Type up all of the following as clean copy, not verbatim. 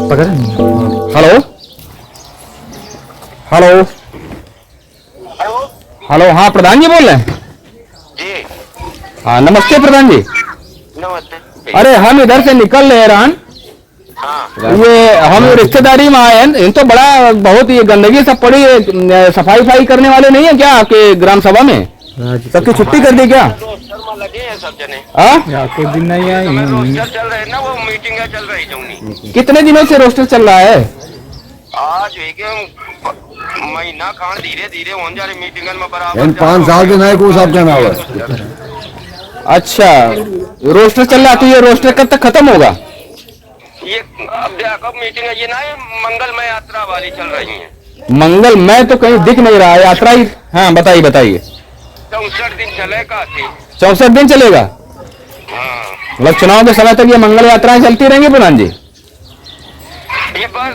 Hello hello hello, हाँ प्रधान जी बोल रहे हैं जी। हाँ नमस्ते प्रधान जी। नमस्ते। अरे हम इधर से निकल रहे रहन, हाँ ये हम रिश्तेदारी में आए हैं, इन तो बड़ा बहुत ये गंदगी सब पड़ी है, सफाई वफाई करने वाले नहीं है क्या आपके ग्राम सभा में? सबकी छुट्टी कर दी क्या? रोस्टर में लगे हैं सब जने। कोई दिन नहीं आए। रोस्टर चल रहे हैं ना, वो मीटिंग चल रही जौनी। कितने दिनों से रोस्टर चल रहा है? आज महीना खान धीरे धीरे हो जा रही मीटिंग में बराबर 5 साल के नए को सब कहना हुआ। अच्छा रोस्टर चल रहा, तो ये रोस्टर कब तक खत्म होगा? ये अब कब मीटिंग है? ये ना ये मंगलमय यात्रा वाली चल रही है। मंगलमय तो कहीं दिख नहीं रहा है, यात्रा ही। हाँ बताइए बताइए। 64 दिन चलेगा। 64 दिन चलेगा? हाँ मतलब चुनाव के समय तक ये मंगल यात्राएं चलती रहेंगी प्रधान जी? ये बस।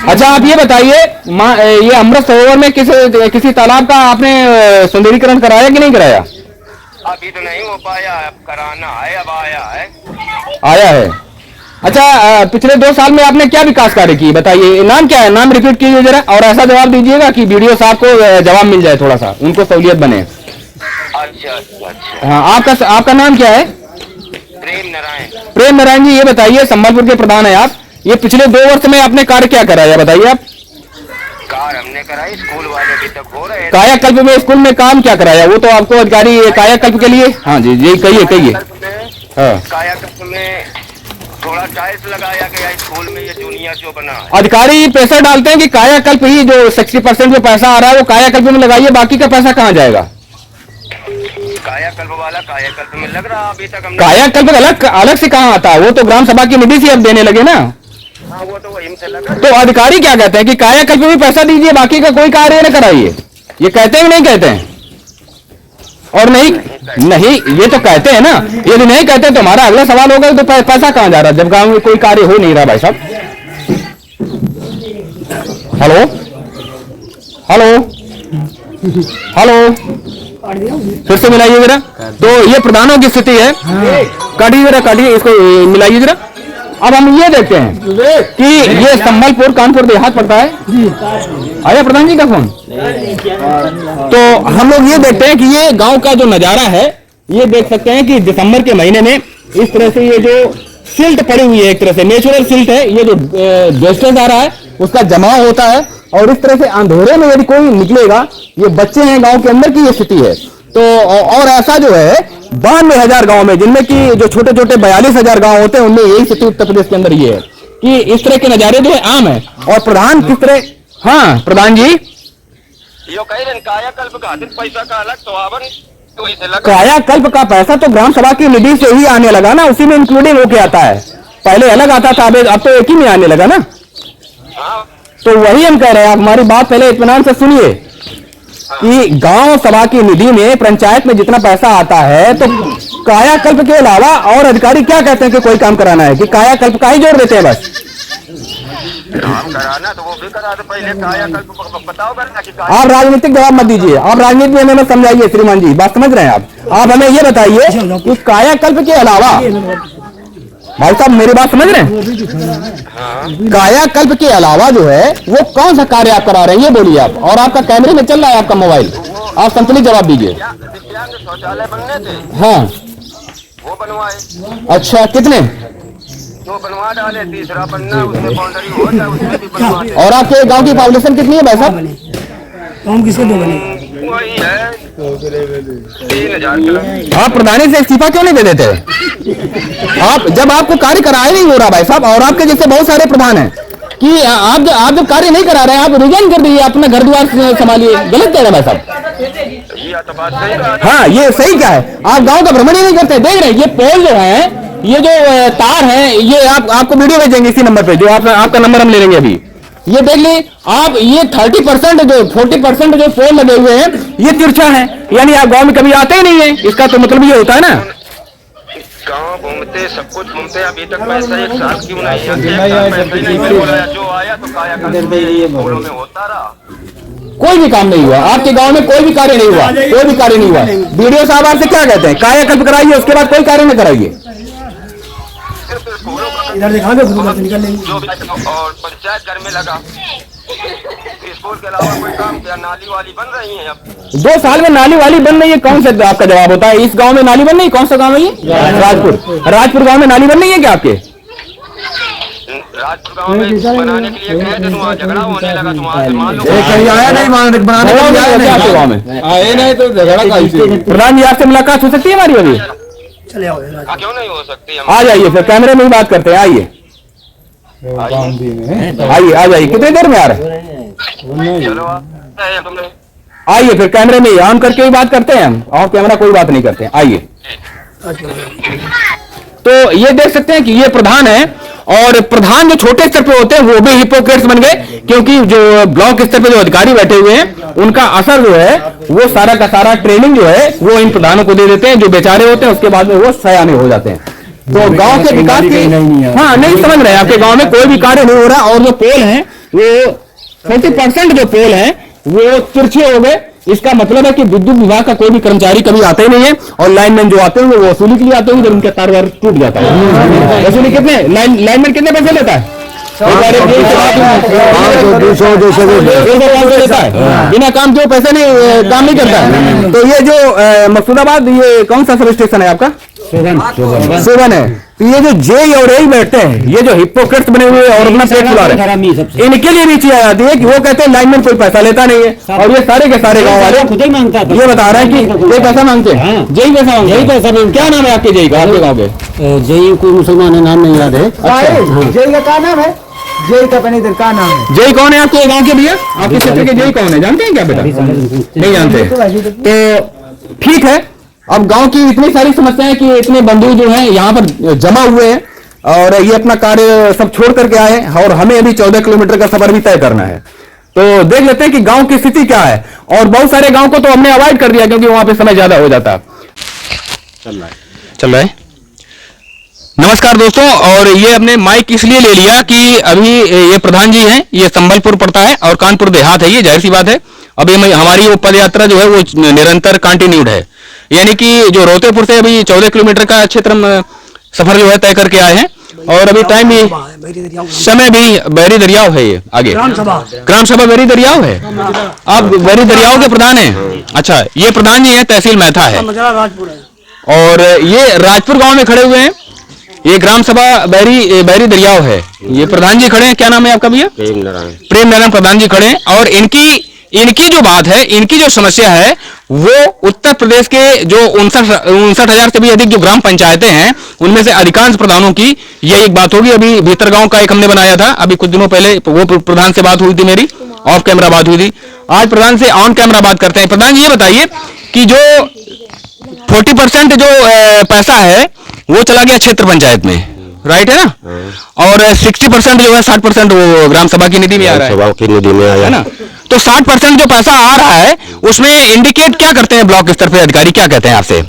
अच्छा आप ये बताइए, ये अमृत सरोवर में किसी तालाब का आपने सुंदरीकरण कराया कि नहीं कराया? अभी तो नहीं हो पाया, अब कराना है, अब आया है। आया है। अच्छा पिछले 2 साल में आपने क्या विकास कार्य किए बताइए? नाम क्या है, नाम रिपीट कीजिए जरा, और ऐसा जवाब दीजिएगा कि वीडियो साहब को जवाब मिल जाए, थोड़ा सा उनको सहूलियत बने। अच्छा। हाँ आपका नाम क्या है? प्रेम नारायण। प्रेम नारायण जी, ये बताइए संबलपुर के प्रधान है आप, ये पिछले 2 वर्ष में आपने कार्य क्या कराया बताइए आप? कार हमने कराई, स्कूल वाले अभी तक हो रहे हैं। कायाकल्प में स्कूल में काम क्या कराया, वो तो आपको अधिकारी कायाकल्प के लिए। हाँ जी जी कहिए। हाँ कायाकल्प में थोड़ा टाइल्स लगाया गया स्कूल में, ये जूनियर जो बना है। अधिकारी पैसा डालते हैं कि कायाकल्प ही जो 60% जो पैसा आ रहा है वो कायाकल्प में लगाइए, बाकी का पैसा कहाँ जाएगा? कायाकल्प वाला कायाकल्प में लग रहा अभी तक हमने। कायाकल्प अलग से कहाँ आता है? वो तो ग्राम सभा की निधि से अब देने लगे ना। हाँ वो तो वही से लगा। तो अधिकारी क्या कहते हैं कि कायाकल्प में पैसा दीजिए, बाकी का कोई कार्य न कराइए, ये कहते हैं कि नहीं कहते हैं? और नहीं ये तो कहते हैं ना, यदि नहीं कहते तो हमारा अगला सवाल होगा तो पैसा कहाँ जा रहा है जब गांव में कोई कार्य हो नहीं रहा? भाई साहब हेलो हेलो हेलो, फिर से मिलाइए जरा। तो ये प्रधानों की स्थिति है, काटिए जरा, काटिए इसको, मिलाइए जरा। अब हम ये देखते हैं कि ये संबलपुर कानपुर देहात पड़ता है। आया प्रधान जी का फोन? तो हम लोग ये देखते हैं कि ये गांव का जो नजारा है, ये देख सकते हैं कि दिसंबर के महीने में इस तरह से ये जो सिल्ट पड़ी हुई है, एक तरह से नेचुरल सिल्ट है, ये जो वेस्टेज आ रहा है उसका जमाव होता है, और इस तरह से अंधेरे में यदि कोई निकलेगा, ये बच्चे हैं गांव के अंदर की ये स्थिति है। तो और ऐसा जो है 92,000 गांव में, जिनमें कि जो छोटे छोटे 42,000 गांव होते हैं, उनमें यही स्थिति उत्तर प्रदेश के अंदर ये है कि इस तरह के नजारे जो है आम है। और प्रधान किस तरह, हाँ प्रधान जी यो कह रहे कायाकल्प का पैसा का अलग तो आवन तो इसे लगा। कायाकल्प का पैसा तो ग्राम सभा की निधि से ही आने लगा ना, उसी में इंक्लूडिंग होके आता है। पहले अलग आता था, अब तो एक ही में आने लगा ना। हाँ तो वही हम कह रहे हैं, आप हमारी बात पहले इत्मीनान से सुनिए कि गांव सभा की निधि में पंचायत में जितना पैसा आता है, तो कायाकल्प के अलावा और अधिकारी क्या कहते हैं कि कोई काम कराना है कि कायाकल्प का ही जोड़ देते हैं बस। काम कराना तो वो भी करा दे, पहले कायाकल्प बताओ करना कि आप राजनीतिक जवाब मत दीजिए, आप राजनीति में हमें समझाइए श्रीमान जी, बात समझ रहे हैं आप हमें ये बताइए कि कायाकल्प के अलावा, भाई साहब मेरी बात समझ रहे हैं, कायाकल्प के अलावा जो है वो कौन सा कार्य आप करा रहे हैं ये बोलिए आप। और आपका कैमरे में चल रहा है आपका मोबाइल, आप संतुलित जवाब दीजिए। दिव्यांग शौचालय बनने थे, हाँ वो बनवाए। अच्छा कितने? वो बनवा डाले, तीसरा बनना उसमें बाउंड्री हो जाए, उसमें भी बनवा दे। और आपके गांव की पॉपुलेशन कितनी है भाई साहब? हम किसके दो बने? वही है 3,000 किलो। आप प्रधानी से इस्तीफा क्यों नहीं दे देते? आप जब आपको कार्य कराया नहीं हो रहा भाई साहब, और आपके जैसे बहुत सारे प्रधान हैं कि आप जब कार्य नहीं करा रहे हैं, आप रिजाइन कर दीजिए, अपना घर द्वार संभालिए। गलत कह रहे हैं भाई साहब। ये तो बात सही है। हाँ ये सही क्या है, आप गांव का भ्रमण ही नहीं करते। देख रहे हैं ये पोल जो है, ये जो तार है, ये आपको वीडियो भेजेंगे इसी नंबर पे, जो आपका नंबर हम ले लेंगे अभी। ये देख ली आप, ये 30% जो 40% जो पोल लगे हुए हैं ये तिरछा है, यानी आप गांव में कभी आते ही नहीं है। इसका तो मतलब ये होता है ना, गाँव घूमते सब कुछ घूमते, अभी तक पैसा 1 साल क्यों नहीं आया? जो आया तो कायाकल्प में होता रहा, कोई भी काम नहीं हुआ आपके गांव में, कोई भी कार्य नहीं हुआ, कोई भी कार्य नहीं हुआ। वीडियो साहब आपसे क्या कहते हैं? कायाकल्प कराइए, उसके बाद कोई कार्य न कराइए। सिर्फ स्कूलों का इधर दिखाओगे खुद से निकल लेंगे। जो भी और पंचायत घर में लगा, स्कूल के अलावा कोई काम किया? नाली वाली बन रही है अब 2 साल में नाली वाली बन रही है, कौन सा आपका जवाब होता है? इस गांव में नाली बन रही है? कौन सा गांव है ये? राजपुर गांव में नाली बन रही है क्या आपके? राजपुर गाँव में बनाने के लिए गए थे तो वहाँ झगड़ा होने लगा, तो वहाँ से मान लो कहीं आया नहीं बनाने के लिए आया नहीं आपके गाँव में आए नहीं तो झगड़ा कैसे? प्रधान जी आपसे मुलाकात हो सकती है हमारी अभी? चले आओ राज। क्यों नहीं हो सकती? आ जाइए फिर, कैमरे में ही बात करते हैं, आइए आइए, आ जाइए। कितनी देर में आ रहे हैं? चलो तुमने आइए फिर, कैमरे में ऑन करके ही बात करते हैं हम, और कैमरा कोई बात नहीं करते हैं। आइए, तो ये देख सकते हैं कि ये प्रधान है, और प्रधान जो छोटे स्तर पे होते हैं वो भी हिपोक्रेट्स बन गए, क्योंकि जो ब्लॉक स्तर पे जो अधिकारी बैठे हुए हैं उनका असर जो है वो सारा का सारा ट्रेनिंग जो है वो इन प्रधानों को दे देते हैं, जो बेचारे होते हैं उसके बाद में वो सयाने हो जाते हैं। तो गांव के विकास की हाँ नहीं समझ रहे हैं, आपके गांव में कोई भी कार्य नहीं हो रहा, और जो पोल है वो 40% जो पोल है वो तिरछे हो गए। इसका मतलब है कि विद्युत विभाग का कोई भी कर्मचारी कभी आता ही नहीं है, और लाइनमैन जो आते हैं वो वसूली के लिए आते हैं जब उनका तार वार टूट जाता है। वसूली कितने लाइनमैन कितने पैसे लेता है? 200 लेता है, बिना काम के पैसे नहीं काम नहीं करता है। तो ये जो मकसूदाबाद, ये कौन सा सब स्टेशन है आपका? सोवन है। तो ये जो जे और ए बैठते हैं, ये जो हिपोक्रेट्स बने हुए और अपना पेट चला रहे हैं, इनके लिए भी चीज आ जाती है कि वो कहते हैं लाइनमैन कोई पैसा लेता नहीं है, और ये सारे के सारे गांव वाले खुद ही मांगता है। ये बता रहे हैं कि ये पैसा मांगते हैं, जेई पैसा मांगते हैं। क्या नाम है आपके जेई का, आपके गाँव के? जेई कोई मुसलमान है, नाम नहीं याद है। जेई का क्या नाम है? जेई का पता क्या नाम है? जेई कौन है आपके गाँव के भैया? आपके क्षेत्र के जेई कौन है, जानते हैं क्या बेटा? नहीं जानते। तो ठीक है, अब गांव की इतनी सारी समस्याएं कि इतने बंधु जो हैं यहाँ पर जमा हुए हैं, और ये अपना कार्य सब छोड़ करके आए हैं, और हमें अभी 14 किलोमीटर का सफर भी तय करना है। तो देख लेते हैं कि गांव की स्थिति क्या है, और बहुत सारे गांव को तो हमने अवॉइड कर दिया क्योंकि वहां पे समय ज्यादा हो जाता है। चल रहा है। नमस्कार दोस्तों, और ये हमने माइक इसलिए ले लिया कि अभी ये प्रधान जी हैं, ये संबलपुर पड़ता है और कानपुर देहात है, ये जाहिर सी बात है। अभी हमारी वो पद यात्रा जो है वो निरंतर कंटिन्यूड है, यानी कि जो रोतेपुर से अभी 14 किलोमीटर का क्षेत्र सफर जो है तय करके आए हैं, और अभी टाइम भी समय भी बैरी दरियाव है, ये आगे ग्राम सभा बैरी दरियाव है। आप बैरी दरियाव के प्रधान हैं? अच्छा, ये प्रधान जी हैं, तहसील मैथा है, और ये राजपुर गांव में खड़े हुए हैं। ये ग्राम सभा बैरी दरियाव है, ये प्रधान जी खड़े हैं। क्या नाम है आपका भैया? प्रेम नारायण प्रधान जी खड़े हैं, और इनकी जो बात है, इनकी जो समस्या है वो उत्तर प्रदेश के जो 59,000 से भी अधिक जो ग्राम पंचायतें हैं उनमें से अधिकांश प्रधानों की यही एक बात होगी। अभी भीतर गांव का एक हमने बनाया था, अभी कुछ दिनों पहले वो प्रधान से बात हुई थी, मेरी ऑफ कैमरा बात हुई थी। आज प्रधान से ऑन कैमरा बात करते हैं। प्रधान जी ये बताइए कि जो 40% जो पैसा है वो चला गया क्षेत्र पंचायत में, राइट है ना, और 60% जो है 60% वो ग्राम सभा की निधि में आ रहा है, सभा की निधि में आया है ना। तो 60% जो पैसा आ रहा है उसमें इंडिकेट क्या करते हैं ब्लॉक स्तर पे अधिकारी, क्या कहते हैं आपसे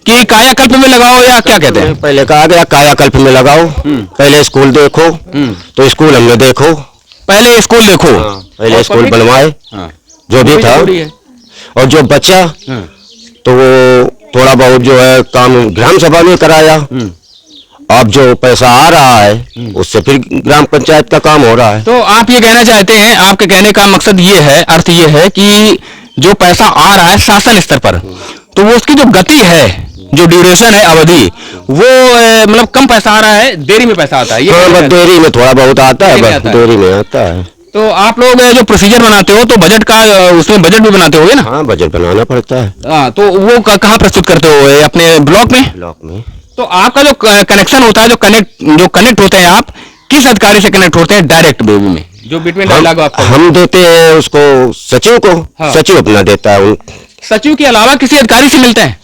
कि कायाकल्प में लगाओ या क्या कहते हैं? पहले कहा गया कायाकल्प में लगाओ, पहले स्कूल देखो, तो स्कूल हमने देखो, पहले स्कूल देखो, पहले स्कूल बनवाए जो भी था, और जो बचा तो वो थोड़ा बहुत जो है काम ग्राम सभा में कराया। अब जो पैसा आ रहा है उससे फिर ग्राम पंचायत का काम हो रहा है। तो आप ये कहना चाहते हैं, आपके कहने का मकसद ये है, अर्थ ये है कि जो पैसा आ रहा है शासन स्तर पर, तो वो उसकी जो गति है, जो ड्यूरेशन है, अवधि, वो मतलब कम पैसा आ रहा है, देरी में पैसा आता है। ये देरी में थोड़ा बहुत आता है, देरी में आता है। तो आप लोग जो प्रोसीजर बनाते हो तो बजट का उसमें बजट भी बनाते होगे ना? हाँ, बजट बनाना पड़ता है। हाँ, तो वो कहाँ प्रस्तुत करते हो? अपने ब्लॉक में? ब्लॉक में। तो आपका जो कनेक्शन होता है, जो कनेक्ट होते हैं, आप किस अधिकारी से कनेक्ट होते हैं डायरेक्ट बेबी में, जो बिटवीन डायलॉग आपका? हम देते हैं उसको सचिव को। हाँ। सचिव अपना देता है। सचिव के अलावा किसी अधिकारी से मिलते हैं?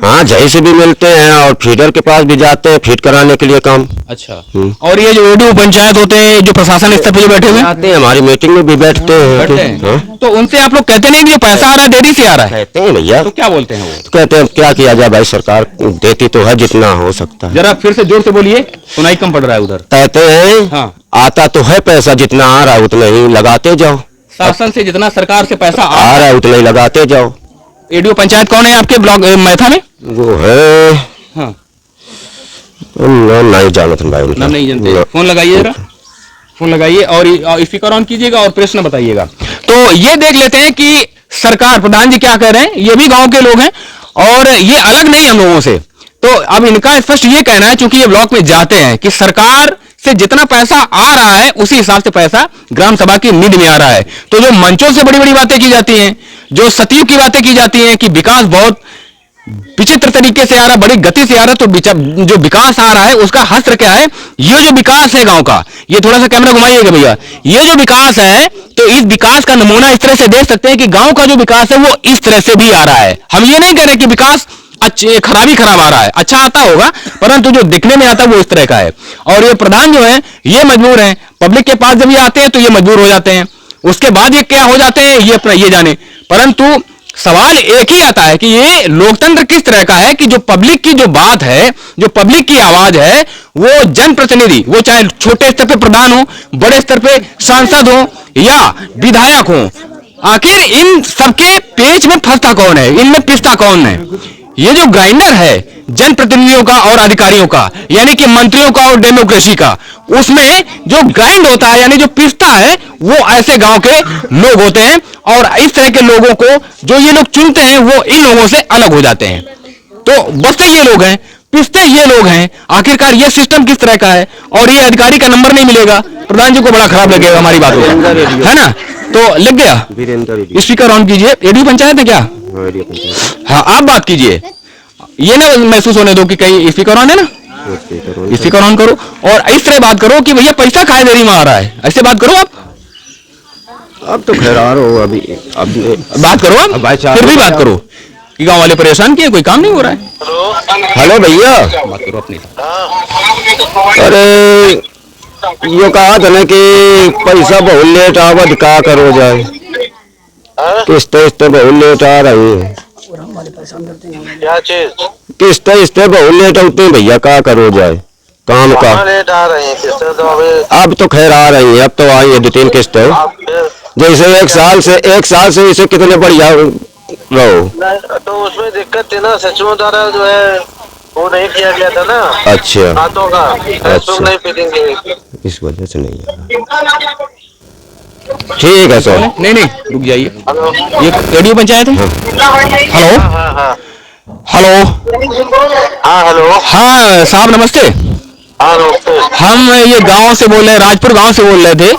हाँ, जय से भी मिलते हैं और फीडर के पास भी जाते हैं फीड कराने के लिए काम। अच्छा। और ये जो एडीओ पंचायत होते हैं, जो प्रशासन स्तर पे बैठे हुए आते हैं, हमारी मीटिंग में भी बैठते हैं। हाँ? तो उनसे आप लोग कहते नहीं कि जो पैसा आ रहा है देरी से आ रहा है? कहते हैं भैया। तो क्या बोलते हैं वो? तो कहते हैं क्या किया जाए भाई, सरकार देती तो है जितना हो सकता है। जरा फिर से जोर से बोलिए, सुनाई कम पड़ रहा है उधर। कहते हैं हाँ, आता तो है पैसा, जितना आ रहा है उतना ही लगाते जाओ। शासन से जितना सरकार से पैसा आ रहा है उतना ही लगाते जाओ। एडीओ पंचायत कौन है आपके ब्लॉक मैथा में? वो है हाँ, नहीं जानते भाई उनका। नाम नहीं जानते। फोन लगाइए जरा, फोन लगाइए और स्पीकर ऑन कीजिएगा और प्रश्न बताइएगा। तो ये देख लेते हैं कि सरकार, प्रधान जी क्या कह रहे हैं। ये भी गांव के लोग हैं और ये अलग नहीं हम लोगों से। तो अब इनका स्पष्ट ये कहना है, चूंकि ये ब्लॉक में जाते हैं, कि सरकार से जितना पैसा आ रहा है उसी हिसाब से पैसा ग्राम सभा की निधि में आ रहा है। तो जो मंचों से बड़ी बड़ी बातें की जाती हैं, जो सचिव की बातें की जाती हैं कि विकास बहुत विचित्र तरीके से आ रहा है, बड़ी गति से आ रहा है, तो जो विकास आ रहा है उसका हस्त्र क्या है? ये जो विकास है गांव का, ये थोड़ा सा कैमरा घुमाइएगा भैया, ये जो विकास है, तो इस विकास का नमूना इस तरह से देख सकते हैं कि गांव का जो विकास है वो इस तरह से भी आ रहा है। हम ये नहीं कह रहे कि विकास खराब आ रहा है, अच्छा आता होगा, परंतु जो दिखने में आता है वो इस तरह का है। और ये प्रधान जो है ये मजबूर है, पब्लिक के पास जब ये आते हैं तो ये मजबूर हो जाते हैं, उसके बाद ये क्या हो जाते हैं ये अपना ये जाने। परंतु सवाल एक ही आता है कि ये लोकतंत्र किस तरह का है कि जो पब्लिक की जो बात है, जो पब्लिक की आवाज है, वो जनप्रतिनिधि, वो चाहे छोटे स्तर पे प्रधान हो, बड़े स्तर पे सांसद हो या विधायक हो, आखिर इन सबके पेच में फंसता कौन है, इनमें पिसता कौन है? ये जो ग्राइंडर है जनप्रतिनिधियों का और अधिकारियों का, यानी कि मंत्रियों का और डेमोक्रेसी का, उसमें जो ग्राइंड होता है यानी जो पिसता है वो ऐसे गांव के लोग होते हैं। और इस तरह के लोगों को जो ये लोग चुनते हैं वो इन लोगों से अलग हो जाते हैं। तो बसते ये लोग हैं, पिसते ये लोग हैं। आखिरकार ये सिस्टम किस तरह का है? और ये अधिकारी का नंबर नहीं मिलेगा, प्रधान जी को बड़ा खराब लगेगा हमारी बातों है ना। तो लग गया, स्पीकर ऑन कीजिए। रेडियो पंचायत है क्या? हाँ, आप बात कीजिए, ये ना महसूस होने दो कि कहीं स्पीकर ऑन है ना, स्पीकर ऑन करो और इस तरह बात करो कि भैया पैसा खाए देरी में आ रहा है, ऐसे बात करो आप। अब तो खैर अभी अब बात करो आप, फिर भी बात करो कि गांव वाले परेशान किए, कोई काम नहीं हो रहा है। हेलो भैया, बात करो अपनी। अरे ये कहा था ना कि पैसा बहुत लेट आवत, क्या करो जाए, किस्तें बहुत लेट आ रही है। क्या चीज? किस्तें बहुत लेट होती है भैया, क्या करो जाए, काम का लेट आ रही है किस्तें तो अब तो खैर आ रही है, अब तो आई है 2-3 किस्तें। जैसे एक साल से इसे कितने बढ़िया रहो। तो उसमें दिक्कत थी ना, सचिवों द्वारा जो है वो नहीं किया गया था ना। अच्छा, हाथों का अच्छा, नहीं फिटिंग, इस वजह से नहीं है। ठीक है सर। नहीं रुक जाइए, ये रेडियो पंचायत है। हेलो हेलो हाँ हेलो, हाँ साहब नमस्ते। हाँ नमस्ते। हम ये गांव से बोल रहे हैं, राजपुर गांव से बोल रहे थे।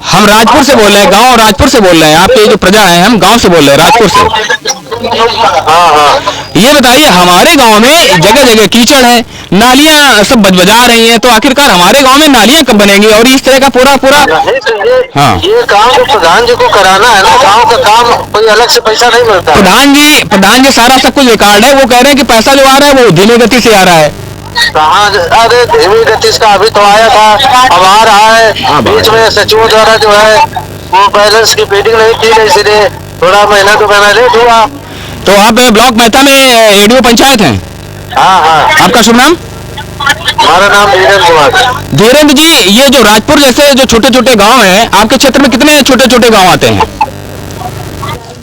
हम राजपुर से बोल रहे हैं, गांव राजपुर से बोल रहे हैं। आपके जो प्रजा है, हम गांव से बोल रहे हैं, राजपुर से। ये बताइए, हमारे गांव में जगह जगह कीचड़ है, नालियां सब बजबजा रही हैं, तो आखिरकार हमारे गांव में नालियां कब बनेंगी? और इस तरह का पूरा हाँ, ये काम जो प्रधान जी को कराना है ना, गांव का काम, कोई अलग से पैसा नहीं मिलता। प्रधान जी सारा सब कुछ रिकॉर्ड है, वो कह रहे हैं कि पैसा जो आ रहा है वो धीमी गति से आ रहा है। कहाँ? अरे धीमी गति का अभी तो आया था, अब आ रहा है। बीच में सचिवों द्वारा जो है वो बैलेंस की फीडिंग नहीं की गई, इसलिए थोड़ा महीना तो महीना लेट हुआ। तो आप ब्लॉक मेहता में रेडियो पंचायत हैं? हाँ। आपका शुभ नाम? हमारा नाम धीरेन्द्र कुमार। धीरेन्द्र जी, ये जो राजपुर जैसे जो छोटे छोटे गांव हैं, आपके क्षेत्र में कितने छोटे छोटे गांव आते हैं?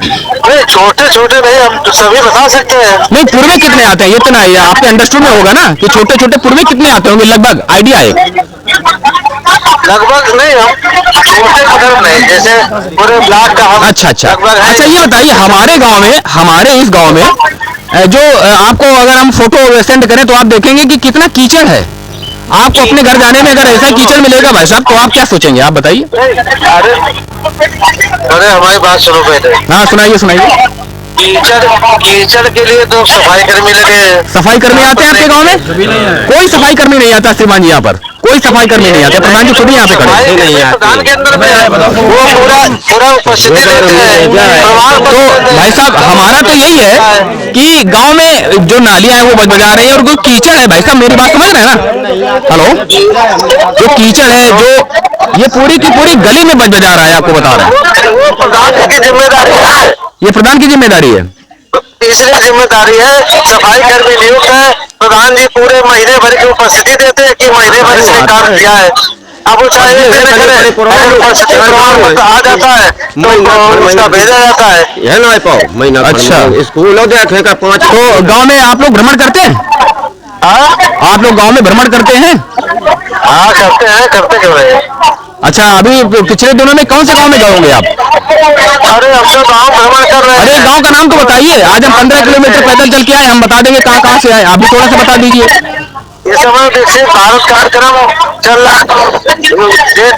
नहीं छोटे छोटे नहीं, हम तो सभी बता सकते हैं। नहीं, पूर्वे कितने आते हैं? इतना आपके अंडरस्टूड में होगा ना कि छोटे छोटे पूर्वे कितने आते होंगे लगभग, आइडिया है? लगभग नहीं, हम छोटे कदम नहीं, जैसे पूरे ब्लॉक का हम। अच्छा, ये बताइए, हमारे इस गांव में जो आपको अगर हम फोटो सेंड करें तो आप देखेंगे कि कितना कीचड़ है। आपको अपने घर जाने में अगर ऐसा कीचड़ मिलेगा भाई साहब, तो आप क्या सोचेंगे, आप बताइए। अरे हमारी बात सुनो पहले। हाँ सुनाइए। कीचड़ के लिए तो सफाई कर्मी लगे। सफाई कर्मी आते हैं आपके गांव में? कोई सफाई कर्मी नहीं आता श्रीमान जी, यहाँ पर कोई सफाई कर्मी नहीं आते। प्रधान जी खुद ही यहाँ पे खड़े नहीं आते। प्रधान के अंदर में वो पूरा उपस्थिति रहते हैं। तो भाई साहब, हमारा तो यही है कि गांव में जो नालियां हैं वो बजबजा रही है और जो कीचड़ है, भाई साहब मेरी बात समझ रहे हैं ना? हेलो, जो कीचड़ है, जो ये पूरी की पूरी गली में बजबजा रहा है, आपको बता रहे हैं। वो प्रधान की जिम्मेदारी है, ये प्रधान की जिम्मेदारी है। तीसरी जिम्मेदारी है, सफाई कर्मी नियुक्त है। प्रधान जी पूरे महीने भर की उपस्थिति देते हैं कि महीने भर से काम किया है। अब वो चाहे उपस्थिति प्रमाण पत्र आ जाता है तो उसका भेजा जाता है। यह ना पाओ महीना। अच्छा, स्कूल देखे का 5। तो गांव में आप लोग भ्रमण करते हैं? हाँ आप लोग गांव में भ्रमण करते हैं? हाँ करते क्यों नहीं? अच्छा, अभी पिछले दिनों में कौन से गांव में जाओगे आप? अरे हम तो गाँव भ्रमण कर रहे अरे हैं। गांव का नाम तो बताइए। आज हम 15 किलोमीटर पैदल चल के आए, हम बता देंगे कहाँ कहाँ से आए, आप भी थोड़ा सा बता दीजिए। इस समय देखिए भारत कार्यक्रम चल रहा है,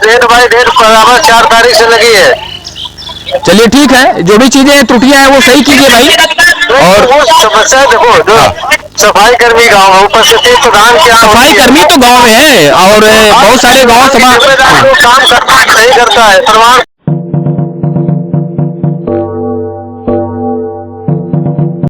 डेट बाई डेट बराबर 4 तारीख से लगी है। चलिए ठीक है, जो भी चीजें त्रुटियां हैं वो सही कीजिए भाई। और वो समस्या देखो, जो सफाई कर्मी गाँव में उपस्थिति प्रधान क्या सफाई कर्मी तो गांव में है और बहुत सारे गांव सभा काम करता है, नहीं करता है प्रमाण